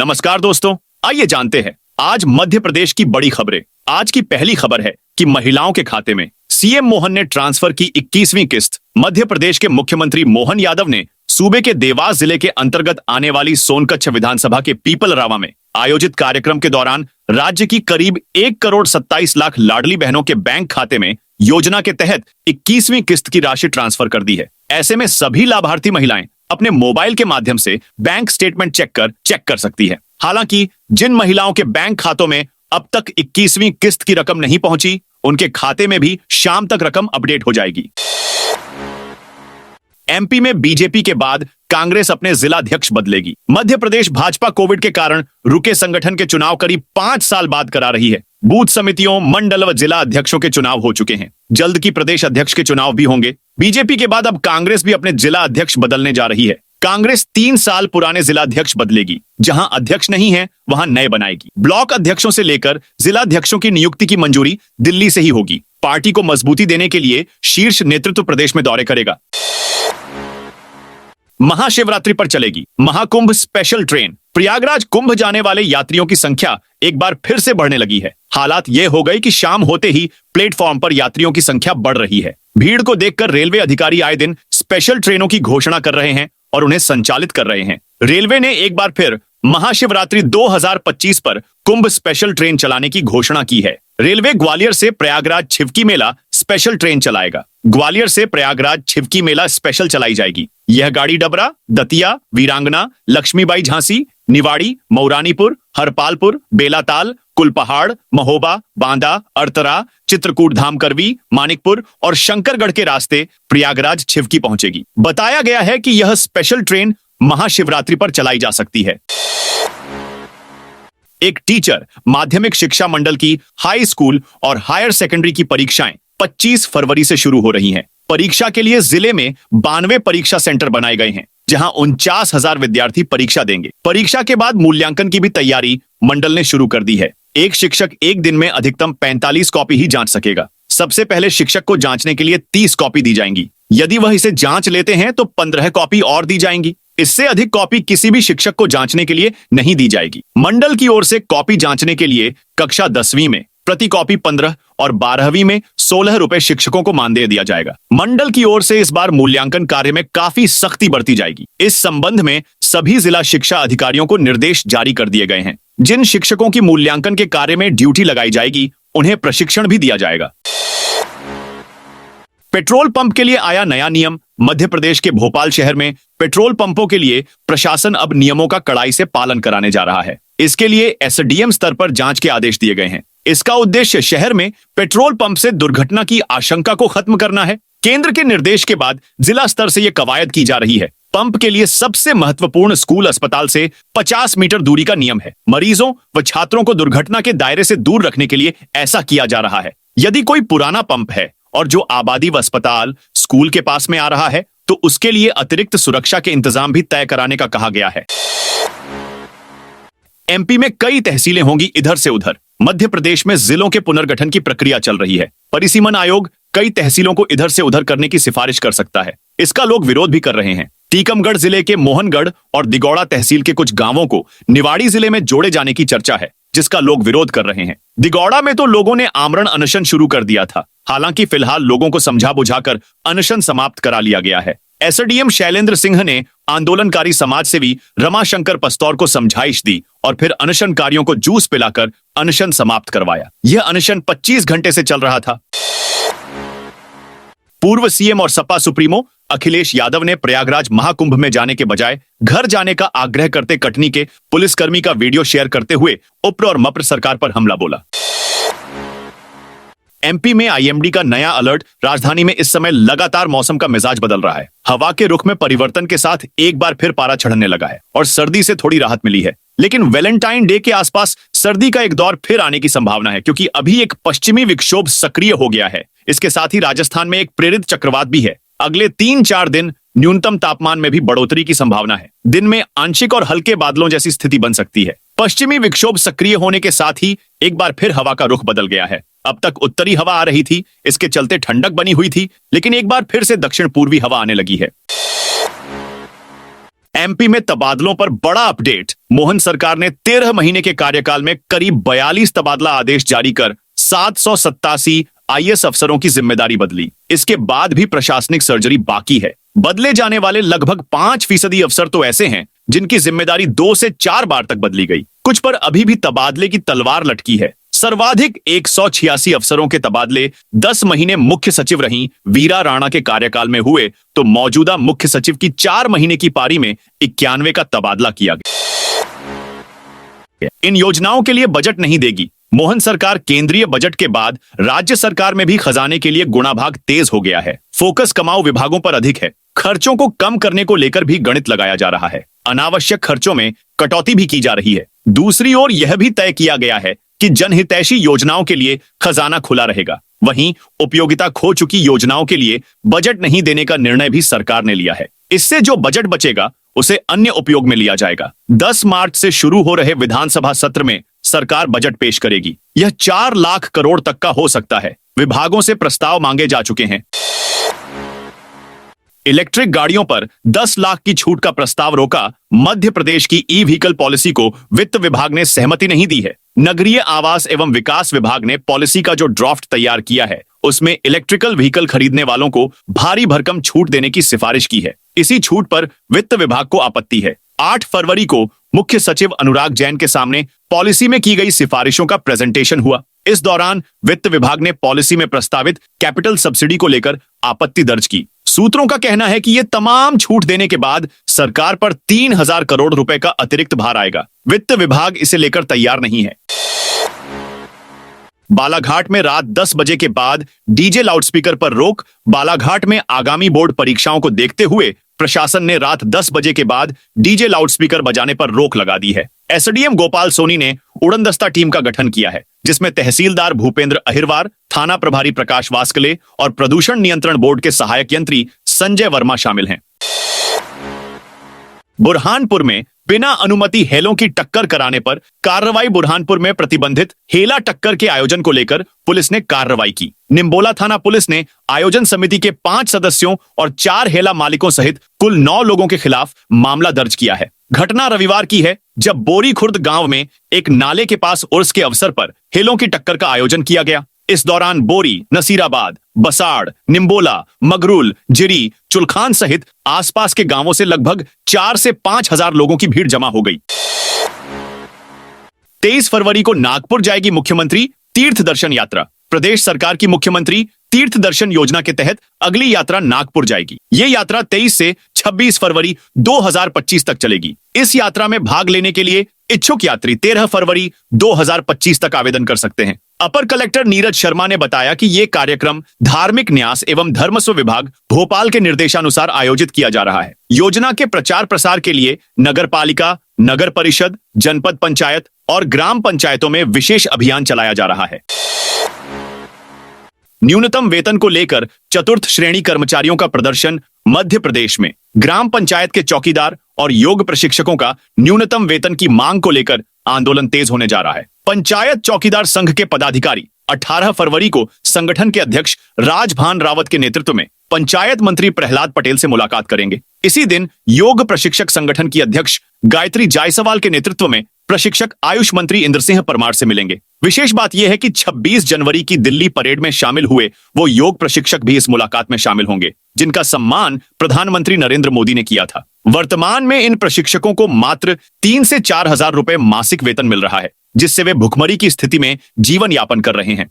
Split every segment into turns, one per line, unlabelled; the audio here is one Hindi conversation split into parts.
नमस्कार दोस्तों, आइए जानते हैं आज मध्य प्रदेश की बड़ी खबरें। आज की पहली खबर है कि महिलाओं के खाते में सीएम मोहन ने ट्रांसफर की 21वीं किस्त। मध्य प्रदेश के मुख्यमंत्री मोहन यादव ने सूबे के देवास जिले के अंतर्गत आने वाली सोनकच्छ विधानसभा के पीपलरावा में आयोजित कार्यक्रम के दौरान राज्य की करीब 1,27,00,000 लाडली बहनों के बैंक खाते में योजना के तहत 21वीं किस्त की राशि ट्रांसफर कर दी है। ऐसे में सभी लाभार्थी महिलाएं अपने मोबाइल के माध्यम से बैंक स्टेटमेंट चेक कर सकती है। हालांकि जिन महिलाओं के बैंक खातों में अब तक 21वीं किस्त की रकम नहीं पहुंची, उनके खाते में भी शाम तक रकम अपडेट हो जाएगी। एमपी में बीजेपी के बाद कांग्रेस अपने जिला अध्यक्ष बदलेगी। मध्य प्रदेश भाजपा कोविड के कारण रुके संगठन के चुनाव करीब 5 साल बाद करा रही है। बूथ समितियों, मंडल व जिला अध्यक्षों के चुनाव हो चुके हैं। जल्द की प्रदेश अध्यक्ष के चुनाव भी होंगे। बीजेपी के बाद अब कांग्रेस भी अपने जिला अध्यक्ष बदलने जा रही है। कांग्रेस 3 साल पुराने जिला अध्यक्ष बदलेगी। जहां अध्यक्ष नहीं है वहां नए बनाएगी। ब्लॉक अध्यक्षों से लेकर जिला अध्यक्षों की नियुक्ति की मंजूरी दिल्ली से ही होगी। पार्टी को मजबूती देने के लिए शीर्ष नेतृत्व प्रदेश में दौरे करेगा। महाशिवरात्रि पर चलेगी महाकुंभ स्पेशल ट्रेन। प्रयागराज कुंभ जाने वाले यात्रियों की संख्या एक बार फिर से बढ़ने लगी है। हालात ये हो गई कि शाम होते ही प्लेटफॉर्म पर यात्रियों की संख्या बढ़ रही है। भीड़ को देखकर रेलवे अधिकारी आए दिन स्पेशल ट्रेनों की घोषणा कर रहे हैं और उन्हें संचालित कर रहे हैं। रेलवे ने एक बार फिर महाशिवरात्रि 2025 पर कुंभ स्पेशल ट्रेन चलाने की घोषणा की है। रेलवे ग्वालियर से प्रयागराज छिवकी मेला स्पेशल ट्रेन चलाएगा। ग्वालियर से प्रयागराज छिवकी मेला स्पेशल चलाई जाएगी। यह गाड़ी डबरा, दतिया, वीरांगना, लक्ष्मीबाई झांसी, निवाड़ी, मऊरानीपुर, हरपालपुर, बेलाताल, कुलपहाड़, महोबा, बांदा, अरतरा, चित्रकूट धाम करवी, मानिकपुर और शंकरगढ़ के रास्ते प्रयागराज छिवकी पहुंचेगी। बताया गया है कि यह स्पेशल ट्रेन महाशिवरात्रि पर चलाई जा सकती है। एक टीचर माध्यमिक शिक्षा मंडल की हाई स्कूल और हायर सेकेंडरी की परीक्षाएं 25 फरवरी से शुरू हो रही हैं। परीक्षा के लिए जिले में 92 परीक्षा सेंटर बनाए गए हैं, जहां 49,000 विद्यार्थी परीक्षा देंगे। परीक्षा के बाद मूल्यांकन की भी तैयारी मंडल ने शुरू कर दी है। एक शिक्षक एक दिन में अधिकतम 45 कॉपी ही जांच सकेगा। सबसे पहले शिक्षक को जांचने के लिए 30 कॉपी दी जाएंगी। यदि वह इसे जांच लेते हैं तो 15 कॉपी और दी जाएंगी। इससे अधिक कॉपी किसी भी शिक्षक को जांचने के लिए नहीं दी जाएगी। मंडल की ओर से कॉपी जांचने के लिए कक्षा 10वीं में प्रति कॉपी 15 और 12वीं में 16 रुपए शिक्षकों को मानदेय दिया जाएगा। मंडल की ओर से इस बार मूल्यांकन कार्य में काफी सख्ती बरती जाएगी। इस संबंध में सभी जिला शिक्षा अधिकारियों को निर्देश जारी कर दिए गए हैं। जिन शिक्षकों की मूल्यांकन के कार्य में ड्यूटी लगाई जाएगी, उन्हें प्रशिक्षण भी दिया जाएगा। पेट्रोल पंप के लिए आया नया नियम। मध्य प्रदेश के भोपाल शहर में पेट्रोल पंपों के लिए प्रशासन अब नियमों का कड़ाई से पालन कराने जा रहा है। इसके लिए एसडीएम स्तर पर जांच के आदेश दिए गए हैं। इसका उद्देश्य शहर में पेट्रोल पंप से दुर्घटना की आशंका को खत्म करना है। केंद्र के निर्देश के बाद जिला स्तर से यह कवायद की जा रही है। पंप के लिए सबसे महत्वपूर्ण स्कूल अस्पताल से 50 मीटर दूरी का नियम है। मरीजों व छात्रों को दुर्घटना के दायरे से दूर रखने के लिए ऐसा किया जा रहा है। यदि कोई पुराना पंप है और जो आबादी व अस्पताल, स्कूल के पास में आ रहा है, तो उसके लिए अतिरिक्त सुरक्षा के इंतजाम भी तय कराने का कहा गया है। एमपी में कई तहसीलें होंगी इधर से उधर। मध्य प्रदेश में जिलों के पुनर्गठन की प्रक्रिया चल रही है। परिसीमन आयोग कई तहसीलों को इधर से उधर करने की सिफारिश कर सकता है। इसका लोग विरोध भी कर रहे हैं। टीकमगढ़ जिले के मोहनगढ़ और दिगौड़ा तहसील के कुछ गांवों को निवाड़ी जिले में जोड़े जाने की चर्चा है, जिसका लोग विरोध कर रहे हैं। दिगौड़ा में तो लोगों ने आमरण अनशन शुरू कर दिया था। हालांकि फिलहाल लोगों को समझा बुझाकर अनशन समाप्त करा लिया गया है। एसडीएम शैलेंद्र सिंह ने आंदोलनकारी समाजसेवी रमाशंकर पस्तौर को समझाइश दी और फिर अनशनकारियों को जूस पिलाकर अनशन समाप्त करवाया। यह अनशन 25 घंटे से चल रहा था। पूर्व सीएम और सपा सुप्रीमो अखिलेश यादव ने प्रयागराज महाकुंभ में जाने के बजाय घर जाने का आग्रह करते कटनी के पुलिसकर्मी का वीडियो शेयर करते हुए उप्र और मप्र सरकार पर हमला बोला। एमपी में आईएमडी का नया अलर्ट। राजधानी में इस समय लगातार मौसम का मिजाज बदल रहा है। हवा के रुख में परिवर्तन के साथ एक बार फिर पारा चढ़ने लगा है और सर्दी से थोड़ी राहत मिली है। लेकिन वैलेंटाइन डे के आसपास सर्दी का एक दौर फिर आने की संभावना है, क्योंकि अभी एक पश्चिमी विक्षोभ सक्रिय हो गया है। इसके साथ ही राजस्थान में एक प्रेरित चक्रवात भी है। अगले 3-4 दिन न्यूनतम तापमान में भी बढ़ोतरी की संभावना है। दिन में आंशिक और हल्के बादलों जैसी स्थिति बन सकती है। पश्चिमी विक्षोभ सक्रिय होने के साथ ही एक बार फिर हवा का रुख बदल गया है। अब तक उत्तरी हवा आ रही थी, इसके चलते ठंडक बनी हुई थी, लेकिन एक बार फिर से दक्षिण पूर्वी हवा आने लगी है। एमपी में तबादलों पर बड़ा अपडेट। मोहन सरकार ने 13 महीने के कार्यकाल में करीब 42 तबादला आदेश जारी कर 787 आईएएस अफसरों की जिम्मेदारी बदली। इसके बाद भी प्रशासनिक सर्जरी बाकी है। बदले जाने वाले लगभग 5% अफसर तो ऐसे हैं जिनकी जिम्मेदारी 2 से 4 बार तक बदली गई। कुछ पर अभी भी तबादले की तलवार लटकी है। सर्वाधिक 186 अफसरों के तबादले 10 महीने मुख्य सचिव रहीं वीरा राणा के कार्यकाल में हुए, तो मौजूदा मुख्य सचिव की 4 महीने की पारी में 91 का तबादला किया गया। इन योजनाओं के लिए बजट नहीं देगी। मोहन सरकार केंद्रीय बजट के बाद राज्य सरकार में भी खजाने के लिए गुणाभाग तेज हो गया है। फोकस कमाऊ विभागों पर अधिक है। खर्चों को कम करने को लेकर भी गणित लगाया जा रहा है। अनावश्यक खर्चों में कटौती भी की जा रही है। दूसरी ओर यह भी तय किया गया है कि जनहितैषी योजनाओं के लिए खजाना खुला रहेगा। वहीं उपयोगिता खो चुकी योजनाओं के लिए बजट नहीं देने का निर्णय भी सरकार ने लिया है। इससे जो बजट बचेगा उसे अन्य उपयोग में लिया जाएगा। 10 मार्च से शुरू हो रहे विधानसभा सत्र में सरकार बजट पेश करेगी। यह 4 लाख करोड़ तक का हो सकता है। विभागों से प्रस्ताव मांगे जा चुके हैं। इलेक्ट्रिक गाड़ियों पर 10 लाख की छूट का प्रस्ताव रोका। मध्य प्रदेश की ई व्हीकल पॉलिसी को वित्त विभाग ने सहमति नहीं दी है। नगरीय आवास एवं विकास विभाग ने पॉलिसी का जो ड्राफ्ट तैयार किया है उसमें इलेक्ट्रिकल व्हीकल खरीदने वालों को भारी भरकम छूट देने की सिफारिश की है। इसी छूट पर वित्त विभाग को आपत्ति है। 8 फरवरी को मुख्य सचिव अनुराग जैन के सामने पॉलिसी में की गई सिफारिशों का प्रेजेंटेशन हुआ। इस दौरान वित्त विभाग ने पॉलिसी में प्रस्तावित कैपिटल सब्सिडी को लेकर आपत्ति दर्ज की। सूत्रों का कहना है कि यह तमाम छूट देने के बाद सरकार पर 3000 करोड़ रुपए का अतिरिक्त भार आएगा। वित्त विभाग इसे लेकर तैयार नहीं है। बालाघाट में रात 10 बजे के बाद डीजे लाउडस्पीकर पर रोक। बालाघाट में आगामी बोर्ड परीक्षाओं को देखते हुए प्रशासन ने रात 10 बजे के बाद डीजे लाउडस्पीकर बजाने पर रोक लगा दी है। एसडीएम गोपाल सोनी ने उड़नदस्ता टीम का गठन किया है, जिसमें तहसीलदार भूपेंद्र अहिरवार, थाना प्रभारी प्रकाश वास्कले और प्रदूषण नियंत्रण बोर्ड के सहायक यंत्री संजय वर्मा शामिल हैं। बुरहानपुर में बिना अनुमति हेलों की टक्कर कराने पर कार्रवाई। बुरहानपुर में प्रतिबंधित हेला टक्कर के आयोजन को लेकर पुलिस ने कार्रवाई की। निम्बोला थाना पुलिस ने आयोजन समिति के 5 सदस्यों और 4 हेला मालिकों सहित कुल 9 लोगों के खिलाफ मामला दर्ज किया है। घटना रविवार की है, जब बोरी खुर्द गांव में एक नाले के पास उर्स के अवसर पर हेलों की टक्कर का आयोजन किया गया। इस दौरान बोरी, नसीराबाद, बसाड़, निम्बोला, मगरूल, जिरी, चुलखान सहित आसपास के गांवों से लगभग 4 से 5 हजार लोगों की भीड़ जमा हो गई। 23 फरवरी को नागपुर जाएगी मुख्यमंत्री तीर्थ दर्शन यात्रा। प्रदेश सरकार की मुख्यमंत्री तीर्थ दर्शन योजना के तहत अगली यात्रा नागपुर जाएगी। ये यात्रा 23 से 26 फरवरी 2025 तक चलेगी। इस यात्रा में भाग लेने के लिए इच्छुक यात्री 13 फरवरी 2025 तक आवेदन कर सकते हैं। अपर कलेक्टर नीरज शर्मा ने बताया कि ये कार्यक्रम धार्मिक न्यास एवं धर्मस्व विभाग भोपाल के निर्देशानुसार आयोजित किया जा रहा है। योजना के प्रचार प्रसार के लिए नगर पालिका, नगर परिषद, जनपद पंचायत और ग्राम पंचायतों में विशेष अभियान चलाया जा रहा है। न्यूनतम वेतन को लेकर चतुर्थ श्रेणी कर्मचारियों का प्रदर्शन। मध्य प्रदेश में ग्राम पंचायत के चौकीदार और योग प्रशिक्षकों का न्यूनतम वेतन की मांग को लेकर आंदोलन तेज होने जा रहा है। पंचायत चौकीदार संघ के पदाधिकारी 18 फरवरी को संगठन के अध्यक्ष राजभान रावत के नेतृत्व में पंचायत मंत्री प्रहलाद पटेल से मुलाकात करेंगे। इसी दिन योग प्रशिक्षक संगठन की अध्यक्ष गायत्री जायसवाल के नेतृत्व में प्रशिक्षक आयुष मंत्री इंद्र सिंह परमार से मिलेंगे। विशेष बात यह है कि 26 जनवरी की दिल्ली परेड में शामिल हुए वो योग प्रशिक्षक भी इस मुलाकात में शामिल होंगे, जिनका सम्मान प्रधानमंत्री नरेंद्र मोदी ने किया था। वर्तमान में इन प्रशिक्षकों को मात्र 3 से 4 हजार रुपए मासिक वेतन मिल रहा है, जिससे वे भुखमरी की स्थिति में जीवन यापन कर रहे हैं।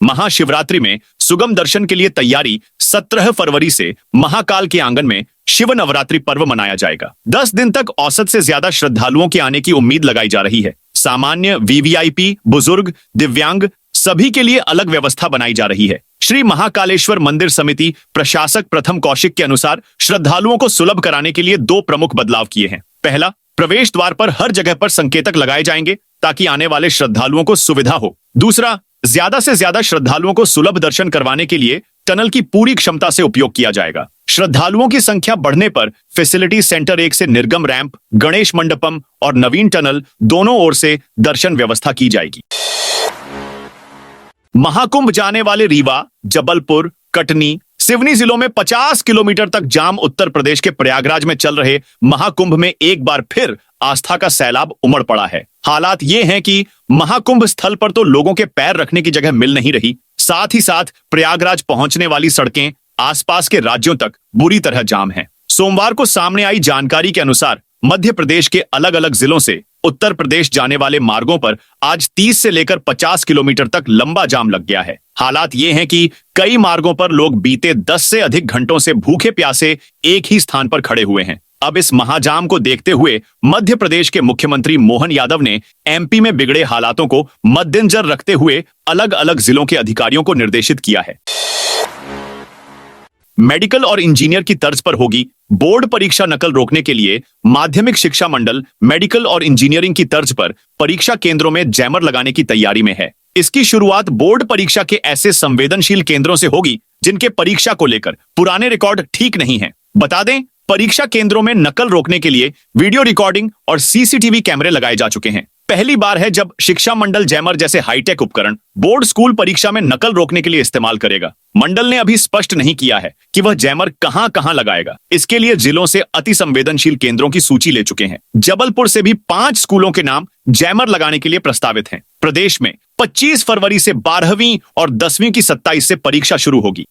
महाशिवरात्रि में सुगम दर्शन के लिए तैयारी। 17 फरवरी से महाकाल के आंगन में शिव नवरात्रि पर्व मनाया जाएगा। 10 दिन तक औसत से ज्यादा श्रद्धालुओं के आने की उम्मीद लगाई जा रही है। सामान्य, वीवीआईपी, बुजुर्ग, दिव्यांग सभी के लिए अलग व्यवस्था बनाई जा रही है। श्री महाकालेश्वर मंदिर समिति प्रशासक प्रथम कौशिक के अनुसार श्रद्धालुओं को सुलभ कराने के लिए 2 प्रमुख बदलाव किए हैं। पहला, प्रवेश द्वार पर हर जगह पर संकेतक लगाए जाएंगे ताकि आने वाले श्रद्धालुओं को सुविधा हो। दूसरा, ज्यादा से ज्यादा श्रद्धालुओं को सुलभ दर्शन करवाने के लिए टनल की पूरी क्षमता से उपयोग किया जाएगा। श्रद्धालुओं की संख्या बढ़ने पर फैसिलिटी सेंटर 1 से निर्गम रैंप, गणेश मंडपम और नवीन टनल दोनों ओर से दर्शन व्यवस्था की जाएगी। महाकुंभ जाने वाले रीवा, जबलपुर, कटनी, सिवनी जिलों में 50 किलोमीटर तक जाम। उत्तर प्रदेश के प्रयागराज में चल रहे महाकुंभ में एक बार फिर आस्था का सैलाब उमड़ पड़ा है। हालात ये हैं कि महाकुंभ स्थल पर तो लोगों के पैर रखने की जगह मिल नहीं रही, साथ ही साथ प्रयागराज पहुंचने वाली सड़कें आसपास के राज्यों तक बुरी तरह जाम हैं। सोमवार को सामने आई जानकारी के अनुसार मध्य प्रदेश के अलग अलग जिलों से उत्तर प्रदेश जाने वाले मार्गों पर आज 30 से लेकर 50 किलोमीटर तक लंबा जाम लग गया है। हालात ये हैं कि कई मार्गों पर लोग बीते 10 से अधिक घंटों से भूखे प्यासे एक ही स्थान पर खड़े हुए हैं। अब इस महाजाम को देखते हुए मध्य प्रदेश के मुख्यमंत्री मोहन यादव ने एमपी में बिगड़े हालातों को मद्देनजर रखते हुए अलग अलग जिलों के अधिकारियों को निर्देशित किया है। मेडिकल और इंजीनियर की तर्ज पर होगी बोर्ड परीक्षा नकल रोकने के लिए माध्यमिक शिक्षा मंडल मेडिकल और इंजीनियरिंग की तर्ज पर परीक्षा केंद्रों में जैमर लगाने की तैयारी में है। इसकी शुरुआत बोर्ड परीक्षा के ऐसे संवेदनशील केंद्रों से होगी जिनके परीक्षा को लेकर पुराने रिकॉर्ड ठीक नहीं है। बता दें, परीक्षा केंद्रों में नकल रोकने के लिए वीडियो रिकॉर्डिंग और सीसीटीवी कैमरे लगाए जा चुके हैं। पहली बार है जब शिक्षा मंडल जैमर जैसे हाईटेक उपकरण बोर्ड स्कूल परीक्षा में नकल रोकने के लिए इस्तेमाल करेगा। मंडल ने अभी स्पष्ट नहीं किया है कि वह जैमर कहां कहां लगाएगा। इसके लिए जिलों से अति संवेदनशील केंद्रों की सूची ले चुके हैं। जबलपुर से भी 5 स्कूलों के नाम जैमर लगाने के लिए प्रस्तावित हैं। प्रदेश में 25 फरवरी से 12वीं और 10वीं की 27 से परीक्षा शुरू होगी।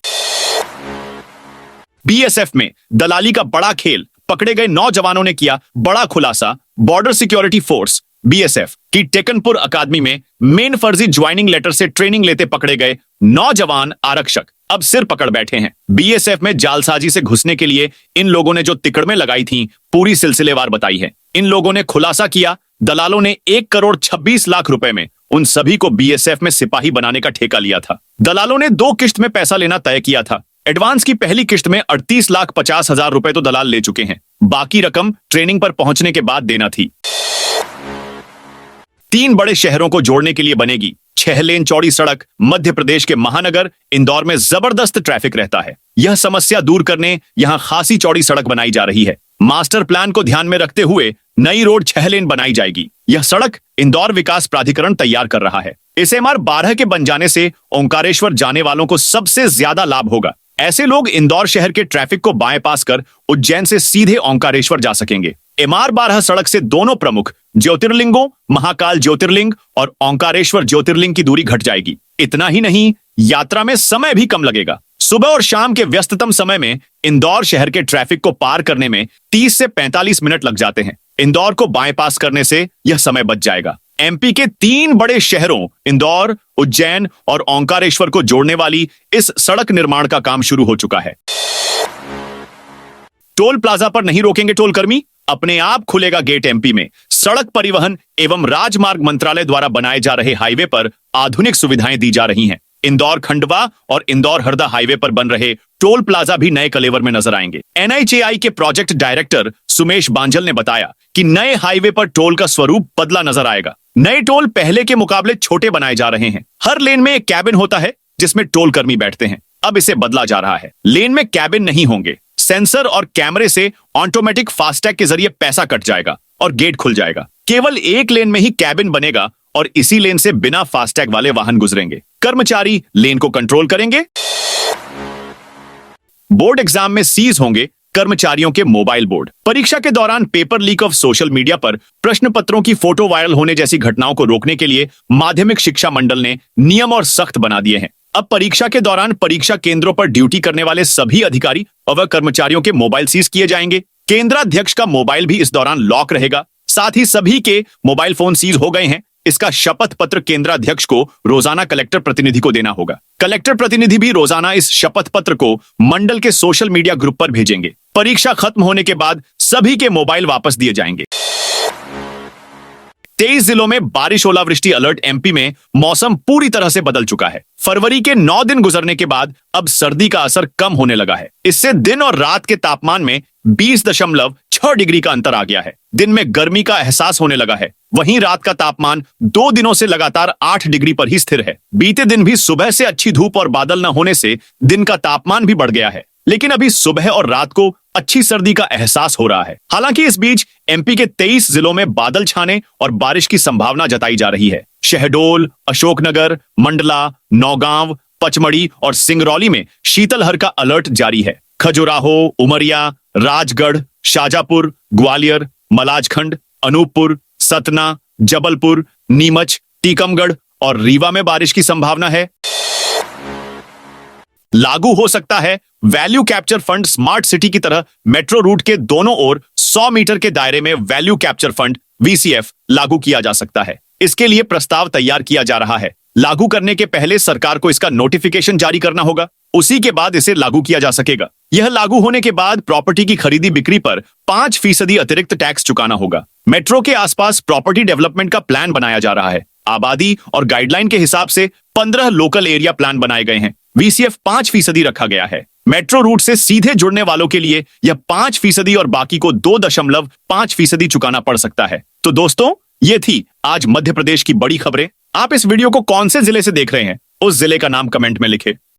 बीएसएफ में दलाली का बड़ा खेल, पकड़े गए 9 जवानों ने किया बड़ा खुलासा। बॉर्डर सिक्योरिटी फोर्स बीएसएफ की टेकनपुर अकादमी में मेन फर्जी ज्वाइनिंग लेटर से ट्रेनिंग लेते पकड़े गए 9 जवान आरक्षक अब सिर पकड़ बैठे हैं। बीएसएफ में जालसाजी से घुसने के लिए इन लोगों ने जो तिकड़में लगाई थी पूरी सिलसिलेवार बताई है। इन लोगों ने खुलासा किया, दलालों ने 1 करोड़ 26 लाख रुपए में उन सभी को बीएसएफ में सिपाही बनाने का ठेका लिया था। दलालों ने 2 किश्त में पैसा लेना तय किया था। एडवांस की पहली किश्त में 38,50,000 रुपए तो दलाल ले चुके हैं, बाकी रकम ट्रेनिंग पर पहुंचने के बाद देना थी। 3 बड़े शहरों को जोड़ने के लिए बनेगी 6 लेन चौड़ी सड़क। मध्य प्रदेश के महानगर इंदौर में जबरदस्त ट्रैफिक रहता है। यह समस्या दूर करने यहां खासी चौड़ी सड़क बनाई जा रही है। मास्टर प्लान को ध्यान में रखते हुए नई रोड 6 लेन बनाई जाएगी। यह सड़क इंदौर विकास प्राधिकरण तैयार कर रहा है। इस एमआर 12 के बन जाने से ओंकारेश्वर जाने वालों को सबसे ज्यादा लाभ होगा। ऐसे लोग इंदौर शहर के ट्रैफिक को बाएं पास कर उज्जैन से सीधे ओंकारेश्वर जा सकेंगे। एमआर 12 सड़क से दोनों प्रमुख ज्योतिर्लिंगों महाकाल ज्योतिर्लिंग और ओंकारेश्वर ज्योतिर्लिंग की दूरी घट जाएगी। इतना ही नहीं, यात्रा में समय भी कम लगेगा। सुबह और शाम के व्यस्ततम समय में इंदौर शहर के ट्रैफिक को पार करने में 30 से 45 मिनट लग जाते हैं। इंदौर को बाएं पास करने से यह समय बच जाएगा। एमपी के 3 बड़े शहरों इंदौर, उज्जैन और ओंकारेश्वर को जोड़ने वाली इस सड़क निर्माण का काम शुरू हो चुका है। टोल प्लाजा पर नहीं रोकेंगे टोल कर्मी, अपने आप खुलेगा गेट। एमपी में सड़क परिवहन एवं राजमार्ग मंत्रालय द्वारा बनाए जा रहे हाईवे पर आधुनिक सुविधाएं दी जा रही हैं। इंदौर खंडवा और इंदौर हरदा हाईवे पर बन रहे टोल प्लाजा भी नए कलेवर में नजर आएंगे। एनएचएआई के प्रोजेक्ट डायरेक्टर सुमेश बांजल ने बताया कि नए हाईवे पर टोल का स्वरूप बदला नजर आएगा। नए टोल पहले के मुकाबले छोटे बनाए जा रहे हैं। हर लेन में एक कैबिन होता है जिसमें टोल कर्मी बैठते हैं। अब इसे बदला जा रहा है। लेन में कैबिन नहीं होंगे। सेंसर और कैमरे से ऑटोमेटिक फास्टैग के जरिए पैसा कट जाएगा और गेट खुल जाएगा। केवल एक लेन में ही कैबिन बनेगा और इसी लेन से बिना फास्टैग वाले वाहन गुजरेंगे। कर्मचारी लेन को कंट्रोल करेंगे। बोर्ड एग्जाम में सीज होंगे कर्मचारियों के मोबाइल बोर्ड। परीक्षा के दौरान paper leak of social media पर प्रश्न पत्रों की फोटो वायरल होने जैसी घटनाओं को रोकने के लिए माध्यमिक शिक्षा मंडल ने नियम और सख्त बना दिए हैं। अब परीक्षा के दौरान परीक्षा केंद्रों पर ड्यूटी करने वाले सभी अधिकारी और कर्मचारियों के मोबाइल सीज किए जाएंगे। केंद्राध्यक्ष का मोबाइल भी इस दौरान लॉक रहेगा। साथ ही सभी के मोबाइल फोन सीज हो गए हैं। इसका शपथ पत्र केंद्राध्यक्ष को रोजाना कलेक्टर प्रतिनिधि को देना होगा। कलेक्टर प्रतिनिधि भी रोजाना इस शपथ पत्र को मंडल के सोशल मीडिया ग्रुप पर भेजेंगे। परीक्षा खत्म होने के बाद सभी के मोबाइल वापस दिए जाएंगे। 23 जिलों में बारिश ओलावृष्टि अलर्ट। एमपी में मौसम पूरी तरह से बदल चुका है। फरवरी के 9 दिन गुजरने के बाद अब सर्दी का असर कम होने लगा है। इससे दिन और रात के तापमान में 20.6 डिग्री का अंतर आ गया है। दिन में गर्मी का एहसास होने लगा है। वहीं रात का तापमान 2 दिनों से लगातार 8 डिग्री पर ही स्थिर है। बीते दिन भी सुबह से अच्छी धूप और बादल न होने से दिन का तापमान भी बढ़ गया है, लेकिन अभी सुबह और रात को अच्छी सर्दी का एहसास हो रहा है। हालांकि इस बीच एमपी के 23 जिलों में बादल छाने और बारिश की संभावना जताई जा रही है। शहडोल, अशोकनगर, मंडला, नौगांव, पचमढ़ी और सिंगरौली में शीतलहर का अलर्ट जारी है। खजुराहो, उमरिया, राजगढ़, शाजापुर, ग्वालियर, मलाजखंड, अनूपपुर, सतना, जबलपुर, नीमच, टीकमगढ़ और रीवा में बारिश की संभावना है। लागू हो सकता है value capture fund. Smart city की तरह मेट्रो रूट के दोनों ओर 100 मीटर के दायरे में वैल्यू कैप्चर फंड VCF लागू किया जा सकता है। इसके लिए प्रस्ताव तैयार किया जा रहा है। लागू करने के पहले सरकार को इसका नोटिफिकेशन जारी करना होगा, उसी के बाद इसे लागू किया जा सकेगा। यह लागू होने के बाद प्रॉपर्टी की खरीदी बिक्री पर 5% अतिरिक्त टैक्स चुकाना होगा। मेट्रो के आसपास प्रॉपर्टी डेवलपमेंट का प्लान बनाया जा रहा है। आबादी और गाइडलाइन के हिसाब से 15 लोकल एरिया प्लान बनाए गए हैं। VCF 5% रखा गया है। मेट्रो रूट से सीधे जुड़ने वालों के लिए यह 5% और बाकी को 2.5% चुकाना पड़ सकता है। तो दोस्तों, ये थी आज मध्य प्रदेश की बड़ी खबरें। आप इस वीडियो को कौन से जिले से देख रहे हैं, उस जिले का नाम कमेंट में लिखें।